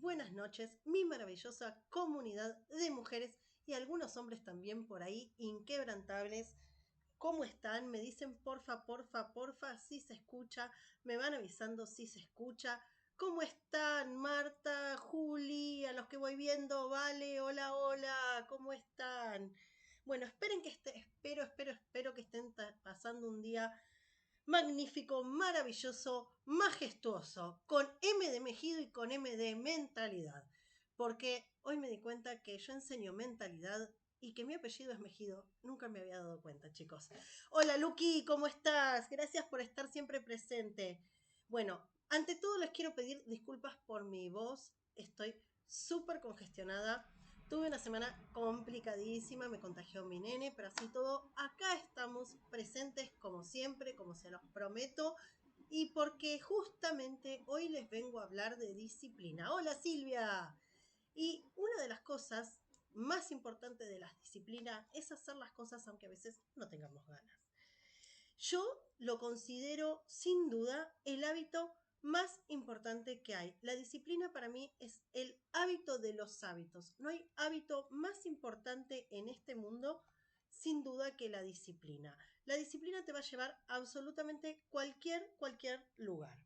buenas noches, mi maravillosa comunidad de mujeres y algunos hombres también por ahí, inquebrantables. ¿Cómo están? Me dicen porfa, si se escucha, me van avisando si se escucha. ¿Cómo están, Marta, Juli, a los que voy viendo? Vale, hola, ¿cómo están? Bueno, espero que estén pasando un día magnífico, maravilloso, majestuoso, con M de Mejido y con M de mentalidad. Porque hoy me di cuenta que yo enseño mentalidad y que mi apellido es Mejido. Nunca me había dado cuenta, chicos. Hola, Luqui, ¿cómo estás? Gracias por estar siempre presente. Bueno, ante todo les quiero pedir disculpas por mi voz. Estoy súper congestionada. Tuve una semana complicadísima, me contagió mi nene, pero así todo, acá estamos presentes como siempre, como se los prometo, y porque justamente hoy les vengo a hablar de disciplina. Hola Silvia. Y una de las cosas más importantes de la disciplina es hacer las cosas aunque a veces no tengamos ganas. Yo lo considero sin duda el hábito más importante que hay. La disciplina para mí es el hábito de los hábitos. No hay hábito más importante en este mundo sin duda que la disciplina. La disciplina te va a llevar a absolutamente cualquier lugar.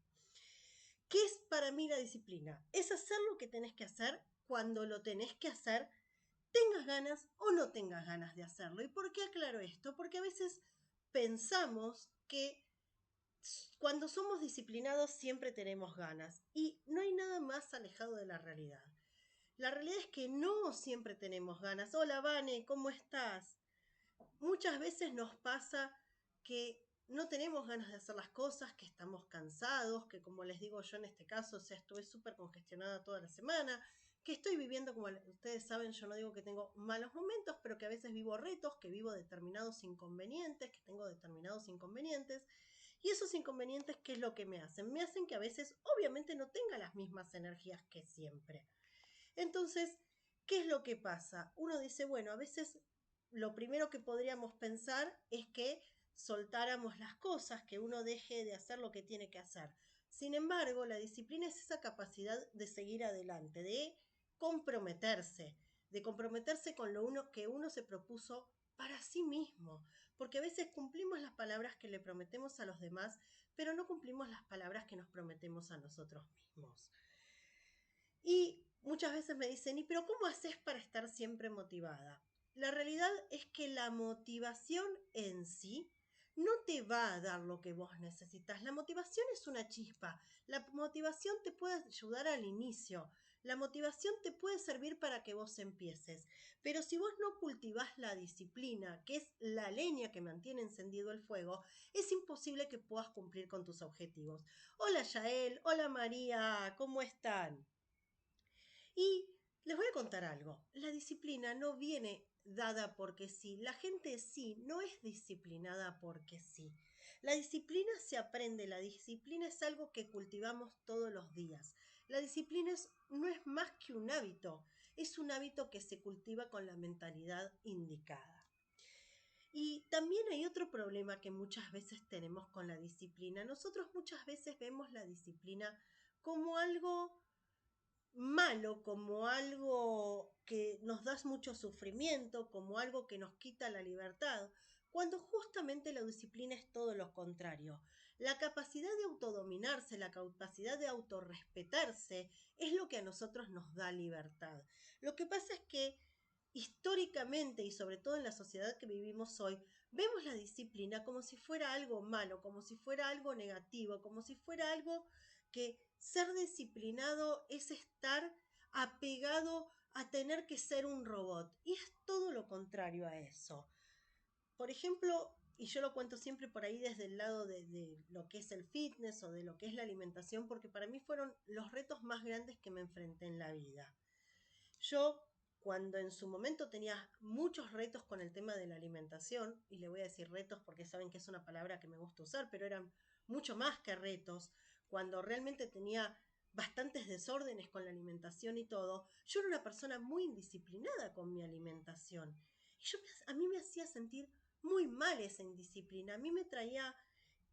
¿Qué es para mí la disciplina? Es hacer lo que tenés que hacer cuando lo tenés que hacer, tengas ganas o no tengas ganas de hacerlo. ¿Y por qué aclaro esto? Porque a veces pensamos que cuando somos disciplinados siempre tenemos ganas y no hay nada más alejado de la realidad. La realidad es que no siempre tenemos ganas. Hola, Vane, ¿cómo estás? Muchas veces nos pasa que no tenemos ganas de hacer las cosas, que estamos cansados, que como les digo yo en este caso, o sea, estuve súper congestionada toda la semana, que estoy viviendo, como ustedes saben, yo no digo que tengo malos momentos, pero que a veces vivo retos, que vivo determinados inconvenientes, que tengo determinados inconvenientes. Y esos inconvenientes, ¿qué es lo que me hacen? Me hacen que a veces, obviamente, no tenga las mismas energías que siempre. Entonces, ¿qué es lo que pasa? Uno dice, bueno, a veces lo primero que podríamos pensar es que soltáramos las cosas, que uno deje de hacer lo que tiene que hacer. Sin embargo, la disciplina es esa capacidad de seguir adelante, de comprometerse con que uno se propuso para sí mismo, porque a veces cumplimos las palabras que le prometemos a los demás, pero no cumplimos las palabras que nos prometemos a nosotros mismos. Y muchas veces me dicen, ¿y pero cómo haces para estar siempre motivada? La realidad es que la motivación en sí no te va a dar lo que vos necesitas. La motivación es una chispa. La motivación te puede ayudar al inicio. La motivación te puede servir para que vos empieces. Pero si vos no cultivás la disciplina, que es la leña que mantiene encendido el fuego, es imposible que puedas cumplir con tus objetivos. Hola Yael, hola María, ¿cómo están? Y les voy a contar algo. La disciplina no viene dada porque sí. La gente sí, no es disciplinada porque sí. La disciplina se aprende, la disciplina es algo que cultivamos todos los días. La disciplina no es más que un hábito, es un hábito que se cultiva con la mentalidad indicada. Y también hay otro problema que muchas veces tenemos con la disciplina. Nosotros muchas veces vemos la disciplina como algo malo, como algo que nos da mucho sufrimiento, como algo que nos quita la libertad, cuando justamente la disciplina es todo lo contrario. La capacidad de autodominarse, la capacidad de autorrespetarse es lo que a nosotros nos da libertad. Lo que pasa es que históricamente y sobre todo en la sociedad que vivimos hoy, vemos la disciplina como si fuera algo malo, como si fuera algo negativo, como si fuera algo que ser disciplinado es estar apegado a tener que ser un robot. Y es todo lo contrario a eso. Por ejemplo, y yo lo cuento siempre por ahí desde el lado de lo que es el fitness o de lo que es la alimentación, porque para mí fueron los retos más grandes que me enfrenté en la vida. Yo, cuando en su momento tenía muchos retos con el tema de la alimentación, y le voy a decir retos porque saben que es una palabra que me gusta usar, pero eran mucho más que retos, cuando realmente tenía bastantes desórdenes con la alimentación y todo, yo era una persona muy indisciplinada con mi alimentación. Y a mí me hacía sentir muy mal esa indisciplina, a mí me traía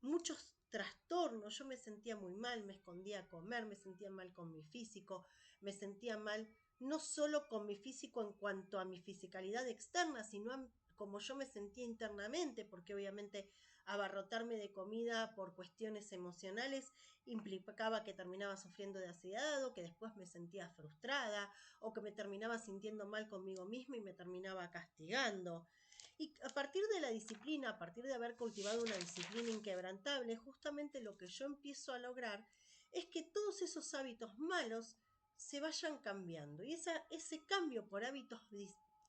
muchos trastornos, yo me sentía muy mal, me escondía a comer, me sentía mal con mi físico, me sentía mal no solo con mi físico en cuanto a mi fisicalidad externa, sino como yo me sentía internamente, porque obviamente abarrotarme de comida por cuestiones emocionales implicaba que terminaba sufriendo de ansiedad o que después me sentía frustrada o que me terminaba sintiendo mal conmigo misma y me terminaba castigando. Y a partir de la disciplina, a partir de haber cultivado una disciplina inquebrantable, justamente lo que yo empiezo a lograr es que todos esos hábitos malos se vayan cambiando. Y ese cambio por hábitos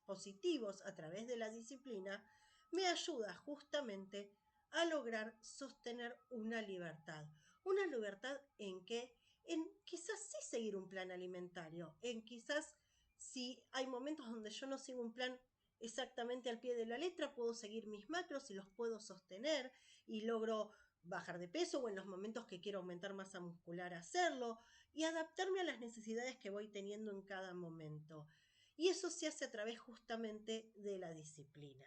positivos a través de la disciplina me ayuda justamente a lograr sostener una libertad. Una libertad en que, en quizás sí seguir un plan alimentario, en quizás si hay momentos donde yo no sigo un plan exactamente al pie de la letra, puedo seguir mis macros y los puedo sostener y logro bajar de peso o en los momentos que quiero aumentar masa muscular hacerlo y adaptarme a las necesidades que voy teniendo en cada momento. Y eso se hace a través justamente de la disciplina.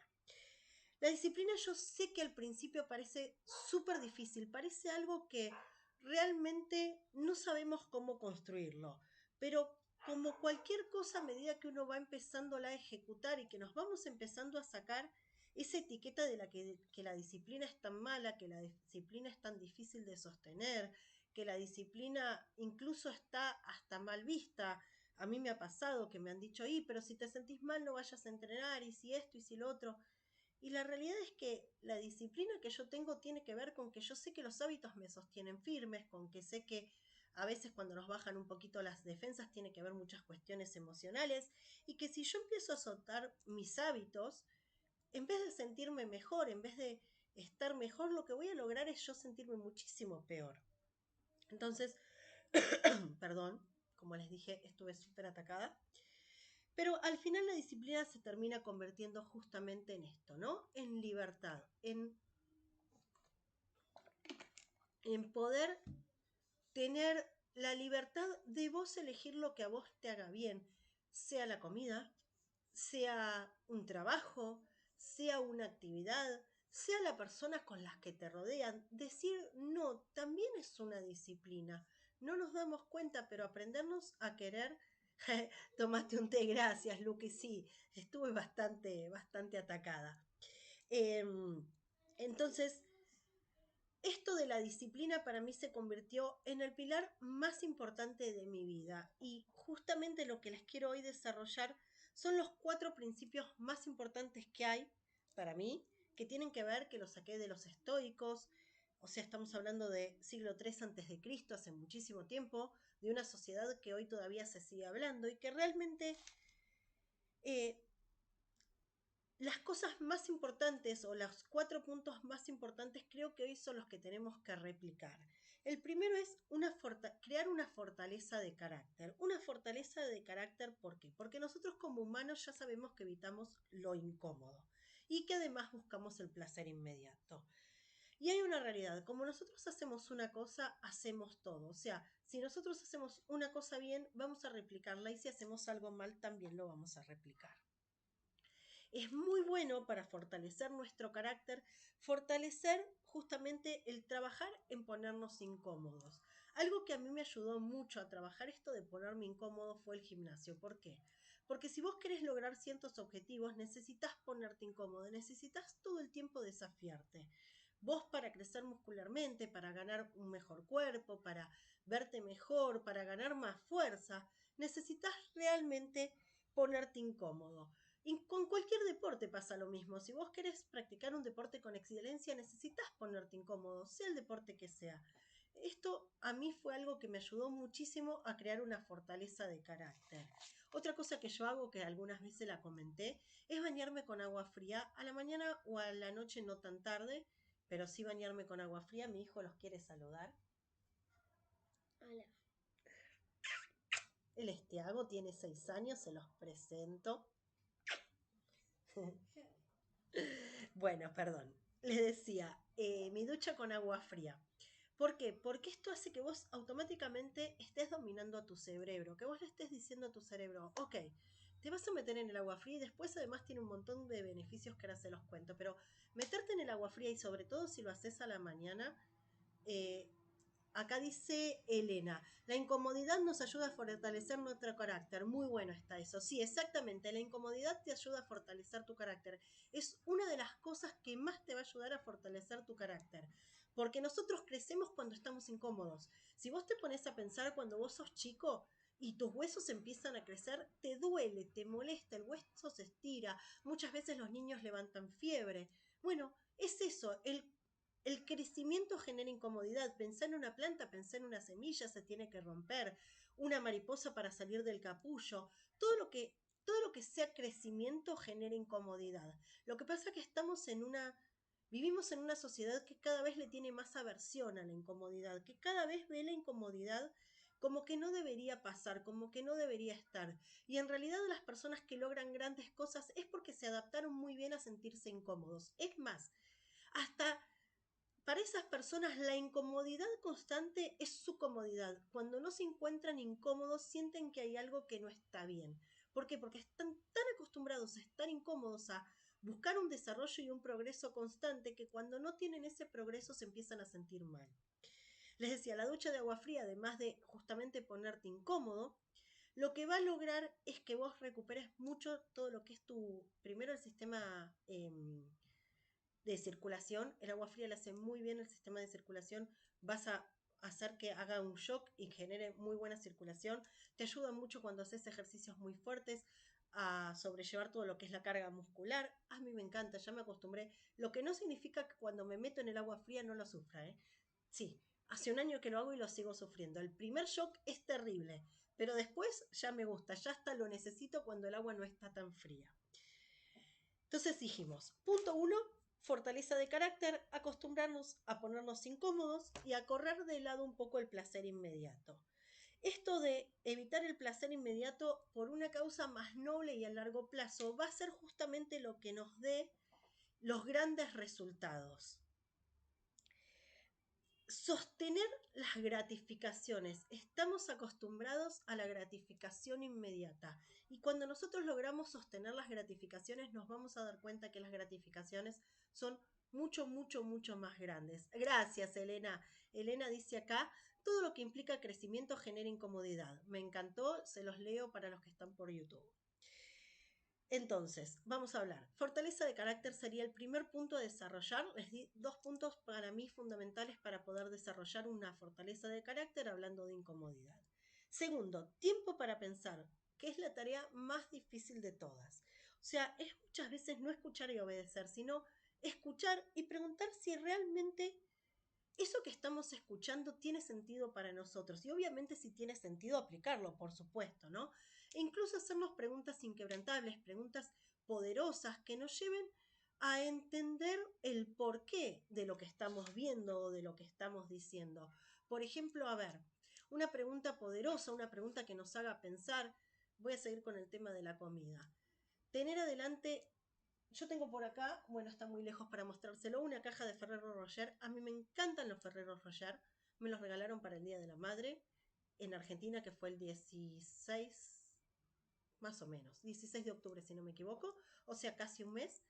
La disciplina yo sé que al principio parece súper difícil, parece algo que realmente no sabemos cómo construirlo, pero como cualquier cosa a medida que uno va empezando a ejecutar y que nos vamos empezando a sacar esa etiqueta de la que la disciplina es tan mala, que la disciplina es tan difícil de sostener, que la disciplina incluso está hasta mal vista. A mí me ha pasado que me han dicho, pero si te sentís mal no vayas a entrenar, y si esto y si lo otro. Y la realidad es que la disciplina que yo tengo tiene que ver con que yo sé que los hábitos me sostienen firmes, con que sé que a veces cuando nos bajan un poquito las defensas tiene que haber muchas cuestiones emocionales y que si yo empiezo a soltar mis hábitos, en vez de sentirme mejor, en vez de estar mejor, lo que voy a lograr es yo sentirme muchísimo peor. Entonces, perdón, como les dije, estuve súper atacada. Pero al final la disciplina se termina convirtiendo justamente en esto, ¿no? En libertad, en poder tener la libertad de vos elegir lo que a vos te haga bien, sea la comida, sea un trabajo, sea una actividad, sea la persona con las que te rodean. Decir no también es una disciplina. No nos damos cuenta, pero aprendernos a querer. Tomaste un té, gracias, Luque. Sí, estuve bastante atacada. Entonces, esto de la disciplina para mí se convirtió en el pilar más importante de mi vida y justamente lo que les quiero hoy desarrollar son los 4 principios más importantes que hay para mí, que tienen que ver, que los saqué de los estoicos, o sea, estamos hablando de siglo III antes de Cristo, hace muchísimo tiempo, de una sociedad que hoy todavía se sigue hablando y que realmente eh, las cosas más importantes o los 4 puntos más importantes creo que hoy son los que tenemos que replicar. El primero es crear una fortaleza de carácter. Una fortaleza de carácter, ¿por qué? Porque nosotros como humanos ya sabemos que evitamos lo incómodo y que además buscamos el placer inmediato. Y hay una realidad, como nosotros hacemos una cosa, hacemos todo. O sea, si nosotros hacemos una cosa bien, vamos a replicarla y si hacemos algo mal, también lo vamos a replicar. Es muy bueno para fortalecer nuestro carácter, fortalecer justamente el trabajar en ponernos incómodos. Algo que a mí me ayudó mucho a trabajar esto de ponerme incómodo fue el gimnasio. ¿Por qué? Porque si vos querés lograr ciertos objetivos, necesitas ponerte incómodo, necesitas todo el tiempo desafiarte. Vos para crecer muscularmente, para ganar un mejor cuerpo, para verte mejor, para ganar más fuerza, necesitas realmente ponerte incómodo. Y con cualquier deporte pasa lo mismo. Si vos querés practicar un deporte con excelencia, necesitas ponerte incómodo, sea el deporte que sea. Esto a mí fue algo que me ayudó muchísimo a crear una fortaleza de carácter. Otra cosa que yo hago, que algunas veces la comenté, es bañarme con agua fría a la mañana o a la noche, no tan tarde, pero sí bañarme con agua fría. Mi hijo los quiere saludar. Hola. El Estiago tiene 6 años, se los presento. Bueno, perdón. Les decía, mi ducha con agua fría. ¿Por qué? Porque esto hace que vos automáticamente estés dominando a tu cerebro, que vos le estés diciendo a tu cerebro, ok, te vas a meter en el agua fría y después además tiene un montón de beneficios que ahora se los cuento, pero meterte en el agua fría y sobre todo si lo haces a la mañana, eh, Acá dice Elena, la incomodidad nos ayuda a fortalecer nuestro carácter. Muy bueno está eso. Sí, exactamente, la incomodidad te ayuda a fortalecer tu carácter. Es una de las cosas que más te va a ayudar a fortalecer tu carácter. Porque nosotros crecemos cuando estamos incómodos. Si vos te pones a pensar cuando vos sos chico y tus huesos empiezan a crecer, te duele, te molesta, el hueso se estira. Muchas veces los niños levantan fiebre. Bueno, es eso, el crecimiento genera incomodidad. Pensá en una planta, pensá en una semilla, se tiene que romper. Una mariposa para salir del capullo. Todo lo que sea crecimiento genera incomodidad. Lo que pasa es que vivimos en una sociedad que cada vez le tiene más aversión a la incomodidad, que cada vez ve la incomodidad como que no debería pasar, como que no debería estar. Y en realidad las personas que logran grandes cosas es porque se adaptaron muy bien a sentirse incómodos. Es más, hasta para esas personas la incomodidad constante es su comodidad. Cuando no se encuentran incómodos sienten que hay algo que no está bien. ¿Por qué? Porque están tan acostumbrados a estar incómodos, a buscar un desarrollo y un progreso constante, que cuando no tienen ese progreso se empiezan a sentir mal. Les decía, la ducha de agua fría, además de justamente ponerte incómodo, lo que va a lograr es que vos recuperes mucho todo lo que es primero el sistema de circulación. El agua fría le hace muy bien el sistema de circulación. Vas a hacer que haga un shock y genere muy buena circulación. Te ayuda mucho cuando haces ejercicios muy fuertes a sobrellevar todo lo que es la carga muscular. A mí me encanta, ya me acostumbré. Lo que no significa que cuando me meto en el agua fría no lo sufra, ¿eh? Sí, hace un año que lo hago y lo sigo sufriendo. El primer shock es terrible, pero después ya me gusta, ya hasta lo necesito cuando el agua no está tan fría. Entonces dijimos, punto uno, fortaleza de carácter, acostumbrarnos a ponernos incómodos y a correr de lado un poco el placer inmediato. Esto de evitar el placer inmediato por una causa más noble y a largo plazo va a ser justamente lo que nos dé los grandes resultados. Sostener las gratificaciones. Estamos acostumbrados a la gratificación inmediata y cuando nosotros logramos sostener las gratificaciones nos vamos a dar cuenta que las gratificaciones son mucho, mucho, mucho más grandes. Gracias, Elena. Elena dice acá, todo lo que implica crecimiento genera incomodidad. Me encantó, se los leo para los que están por YouTube. Entonces, vamos a hablar. Fortaleza de carácter sería el primer punto a desarrollar. Les di 2 puntos para mí fundamentales para poder desarrollar una fortaleza de carácter hablando de incomodidad. Segundo, tiempo para pensar, que es la tarea más difícil de todas. O sea, es muchas veces no escuchar y obedecer, sino escuchar y preguntar si realmente eso que estamos escuchando tiene sentido para nosotros. Y obviamente si tiene sentido aplicarlo, por supuesto, ¿no? E incluso hacernos preguntas inquebrantables, preguntas poderosas que nos lleven a entender el porqué de lo que estamos viendo o de lo que estamos diciendo. Por ejemplo, a ver, una pregunta poderosa, una pregunta que nos haga pensar. Voy a seguir con el tema de la comida. Tener adelante, yo tengo por acá, bueno, está muy lejos para mostrárselo, una caja de Ferrero Rocher. A mí me encantan los Ferrero Rocher. Me los regalaron para el Día de la Madre en Argentina, que fue el 16, más o menos, 16 de octubre, si no me equivoco. O sea, casi un mes.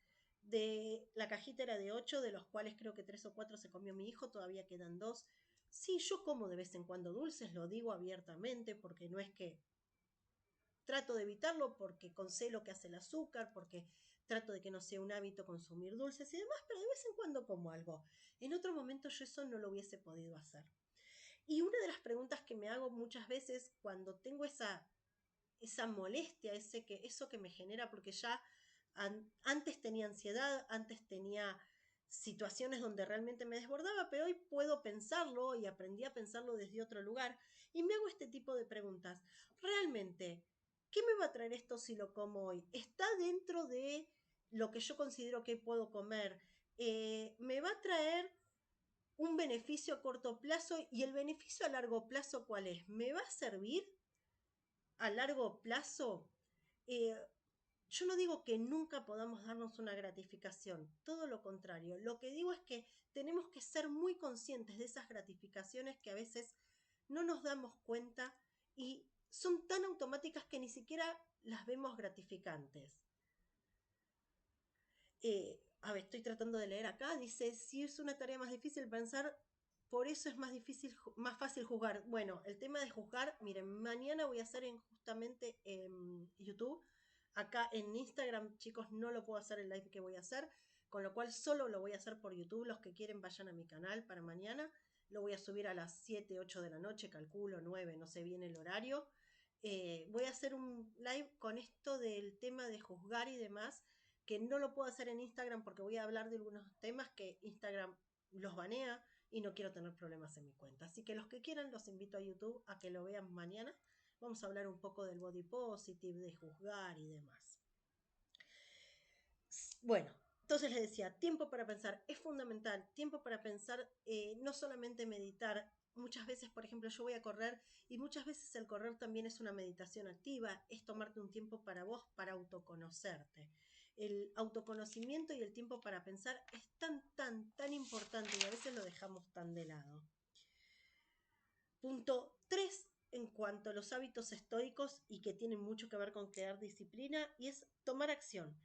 La cajita era de 8, de los cuales creo que 3 o 4 se comió mi hijo, todavía quedan 2. Sí, yo como de vez en cuando dulces, lo digo abiertamente, porque no es que trato de evitarlo porque sé lo que hace el azúcar, porque trato de que no sea un hábito consumir dulces y demás, pero de vez en cuando como algo. En otro momento yo eso no lo hubiese podido hacer. Y una de las preguntas que me hago muchas veces cuando tengo esa molestia, eso que me genera, porque ya antes tenía ansiedad, antes tenía situaciones donde realmente me desbordaba, pero hoy puedo pensarlo y aprendí a pensarlo desde otro lugar y me hago este tipo de preguntas. ¿Realmente qué me va a traer esto si lo como hoy? ¿Está dentro de lo que yo considero que puedo comer? ¿Me va a traer un beneficio a corto plazo y el beneficio a largo plazo cuál es? ¿Me va a servir a largo plazo? Eh, yo no digo que nunca podamos darnos una gratificación, todo lo contrario. Lo que digo es que tenemos que ser muy conscientes de esas gratificaciones que a veces no nos damos cuenta y son tan automáticas que ni siquiera las vemos gratificantes. A ver, estoy tratando de leer acá, dice, si es una tarea más difícil pensar por eso es más difícil, más fácil juzgar. Bueno, el tema de juzgar, miren, mañana voy a hacer justamente en YouTube. Acá en Instagram, chicos, no lo puedo hacer el live que voy a hacer, con lo cual solo lo voy a hacer por YouTube. Los que quieren vayan a mi canal para mañana. Lo voy a subir a las 7, 8 de la noche, calculo, 9, no sé bien el horario. Voy a hacer un live con esto del tema de juzgar y demás, que no lo puedo hacer en Instagram porque voy a hablar de algunos temas que Instagram los banea y no quiero tener problemas en mi cuenta. Así que los que quieran los invito a YouTube a que lo vean mañana. Vamos a hablar un poco del body positive, de juzgar y demás. Bueno, entonces les decía, tiempo para pensar es fundamental, tiempo para pensar, no solamente meditar. Muchas veces, por ejemplo, yo voy a correr y muchas veces el correr también es una meditación activa, es tomarte un tiempo para vos, para autoconocerte. El autoconocimiento y el tiempo para pensar es tan importante y a veces lo dejamos tan de lado. Punto 3 en cuanto a los hábitos estoicos y que tienen mucho que ver con crear disciplina y es tomar acción.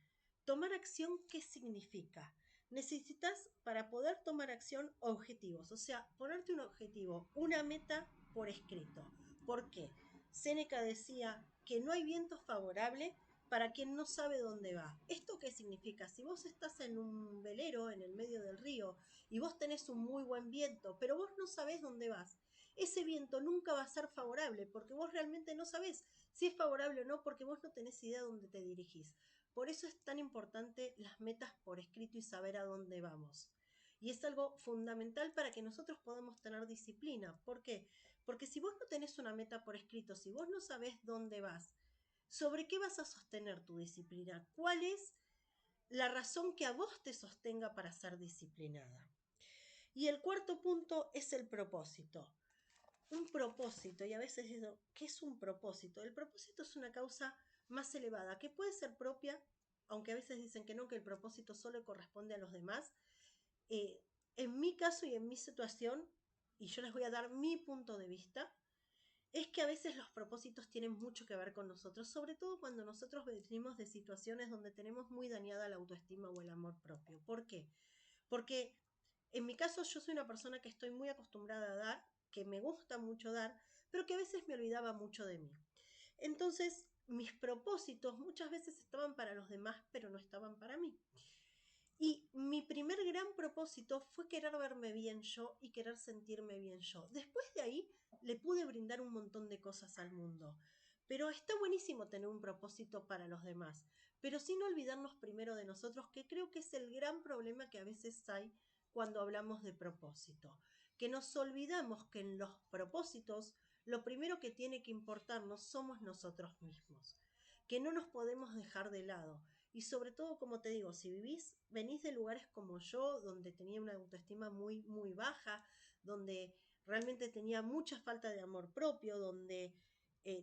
Tomar acción, ¿qué significa? Necesitas para poder tomar acción objetivos, o sea, ponerte un objetivo, una meta por escrito. ¿Por qué? Séneca decía que no hay viento favorable para quien no sabe dónde va. ¿Esto qué significa? Si vos estás en un velero en el medio del río y vos tenés un muy buen viento, pero vos no sabés dónde vas, ese viento nunca va a ser favorable porque vos realmente no sabés si es favorable o no porque vos no tenés idea de dónde te dirigís. Por eso es tan importante las metas por escrito y saber a dónde vamos. Y es algo fundamental para que nosotros podamos tener disciplina. ¿Por qué? Porque si vos no tenés una meta por escrito, si vos no sabés dónde vas, ¿sobre qué vas a sostener tu disciplina? ¿Cuál es la razón que a vos te sostenga para ser disciplinada? Y el cuarto punto es el propósito. Un propósito, y a veces digo, ¿qué es un propósito? El propósito es una causa más elevada, que puede ser propia, aunque a veces dicen que no, que el propósito solo corresponde a los demás. En mi caso y en mi situación, y yo les voy a dar mi punto de vista, es que a veces los propósitos tienen mucho que ver con nosotros, sobre todo cuando nosotros venimos de situaciones donde tenemos muy dañada la autoestima o el amor propio. ¿Por qué? Porque en mi caso yo soy una persona que estoy muy acostumbrada a dar, que me gusta mucho dar, pero que a veces me olvidaba mucho de mí. Entonces, mis propósitos muchas veces estaban para los demás, pero no estaban para mí. Y mi primer gran propósito fue querer verme bien yo y querer sentirme bien yo. Después de ahí le pude brindar un montón de cosas al mundo. Pero está buenísimo tener un propósito para los demás, pero sin olvidarnos primero de nosotros, que creo que es el gran problema que a veces hay cuando hablamos de propósito. Que nos olvidamos que en los propósitos lo primero que tiene que importarnos somos nosotros mismos. Que no nos podemos dejar de lado. Y sobre todo, como te digo, si venís de lugares como yo, donde tenía una autoestima muy baja, donde realmente tenía mucha falta de amor propio, donde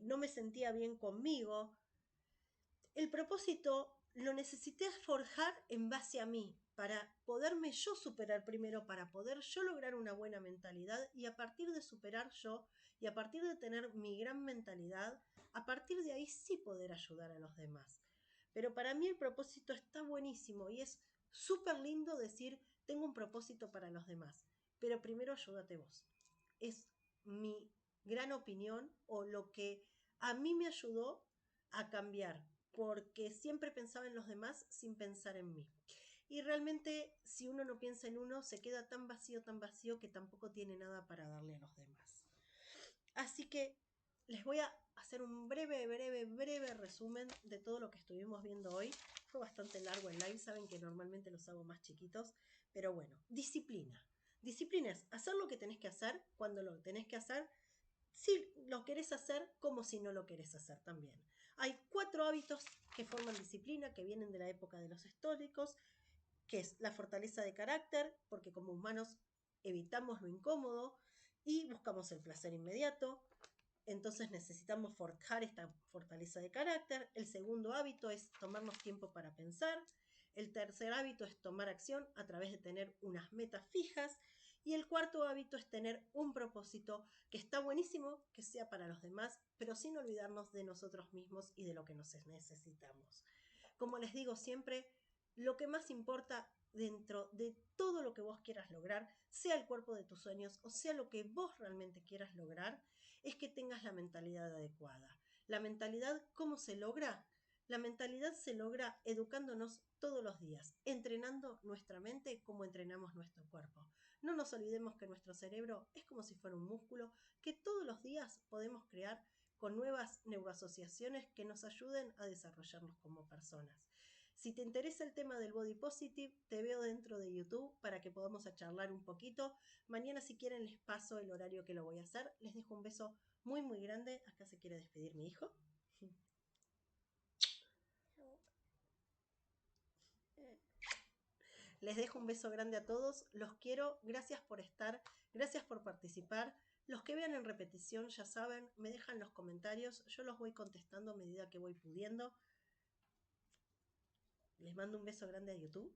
no me sentía bien conmigo, el propósito lo necesité forjar en base a mí, para poderme yo superar primero, para poder yo lograr una buena mentalidad y a partir de superar yo y a partir de tener mi gran mentalidad, a partir de ahí sí poder ayudar a los demás. Pero para mí el propósito está buenísimo y es súper lindo decir, tengo un propósito para los demás, pero primero ayúdate vos. Es mi gran opinión o lo que a mí me ayudó a cambiar, porque siempre pensaba en los demás sin pensar en mí. Y realmente si uno no piensa en uno, se queda tan vacío que tampoco tiene nada para darle a los demás. Así que les voy a hacer un breve resumen de todo lo que estuvimos viendo hoy. Fue bastante largo el live, saben que normalmente los hago más chiquitos, pero bueno, disciplina. Disciplina es hacer lo que tenés que hacer cuando lo tenés que hacer, si lo querés hacer como si no lo querés hacer también. Hay 4 hábitos que forman disciplina, que vienen de la época de los estoicos, que es la fortaleza de carácter, porque como humanos evitamos lo incómodo y buscamos el placer inmediato. Entonces necesitamos forjar esta fortaleza de carácter. El segundo hábito es tomarnos tiempo para pensar. El tercer hábito es tomar acción a través de tener unas metas fijas. Y el cuarto hábito es tener un propósito que está buenísimo que sea para los demás, pero sin olvidarnos de nosotros mismos y de lo que nos necesitamos. Como les digo siempre, lo que más importa dentro de todo lo que vos quieras lograr, sea el cuerpo de tus sueños o sea lo que vos realmente quieras lograr, es que tengas la mentalidad adecuada. La mentalidad, ¿cómo se logra? La mentalidad se logra educándonos todos los días, entrenando nuestra mente como entrenamos nuestro cuerpo. No nos olvidemos que nuestro cerebro es como si fuera un músculo que todos los días podemos crear con nuevas neuroasociaciones que nos ayuden a desarrollarnos como personas. Si te interesa el tema del body positive, te veo dentro de YouTube para que podamos charlar un poquito. Mañana si quieren les paso el horario que lo voy a hacer. Les dejo un beso muy muy grande. Acá se quiere despedir mi hijo. Les dejo un beso grande a todos. Los quiero. Gracias por estar. Gracias por participar. Los que vean en repetición, ya saben, me dejan los comentarios. Yo los voy contestando a medida que voy pudiendo. Les mando un beso grande a YouTube.